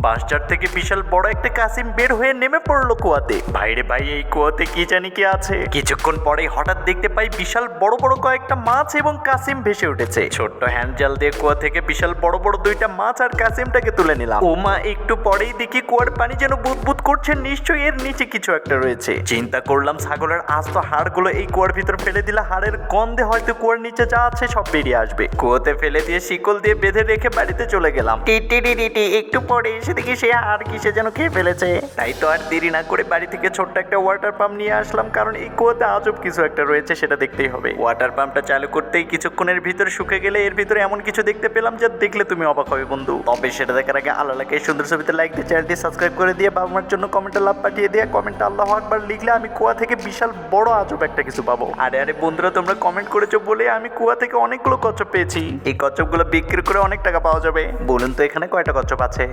বাঁশঝাড় থেকে বিশাল বড় একটা কাসিম বের হয়ে নেমে পড়লো কুয়াতে। ভাইরে ভাই, এই কুয়াতে কি জানি কি আছে। কিছুক্ষণ পরেই হঠাৎ দেখতে পাই বিশাল বড় বড় কয়েকটা মাছ এবং কাসিম ভেসে উঠেছে। ছোট্ট হ্যান্ড জাল দিয়ে কুয়া থেকে বিশাল বড় বড় দুইটা মাছ আর কাসিমটাকে তুলে নিলাম। ও মা, একটু পরেই দেখি কুয়ার পানি যেন বুদবুদ করছে, নিশ্চয়ই এর নিচে কিছু একটা রয়েছে। চিন্তা করলাম ছাগলের আস্ত হাড়গুলো এই কুয়ার ভিতর ফেলে দিলে হাড়ের গন্ধে হয়তো কুয়ার নিচে যা আছে সব বেরিয়ে আসবে। কুয়াতে ফেলে দিয়ে শিকল দিয়ে বেঁধে রেখে বাড়িতে চলে গেলাম। একটু পরে এসে দেখি সে আর কিসে যেন খেয়ে ফেলেছে। তাই তো আর দেরি না করে বাড়ি থেকে ছোট্ট একটা ওয়াটার পাম্প নিয়ে আসলাম, কারণ এই কুয়াতে আজব কিছু একটা রয়েছে, সেটা দেখতেই হবে। ওয়াটার পাম্পটা চালু করতেই কিছুক্ষণের ভিতরে শুকে গেলে এর ভিতরে এমন কিছু দেখতে পেলাম যা দেখলে তুমি অবাক হবে বন্ধু। তবে সেটা দেখার আগে আল্লাহ এই সুন্দর ছবিতে লাইক দিয়ে চ্যানেলটি সাবস্ক্রাইব করে দিয়ে বাবার জন্য কমেন্টে লাভ পাঠিয়ে দিয়ে কমেন্টে আল্লাহু আকবার লিখলে আমি কুয়া থেকে বিশাল বড় আজব একটা কিছু পাবো। আরে বন্ধুরা, তোমরা কমেন্ট করেছো বলে আমি কুয়া থেকে অনেকগুলো কচ্ছপ পেয়েছি। এই কচ্ছপগুলো বিক্রি করে অনেক টাকা পাওয়া যাবে। বলুন তো এখানে কয়টা কচ্ছপ আছে?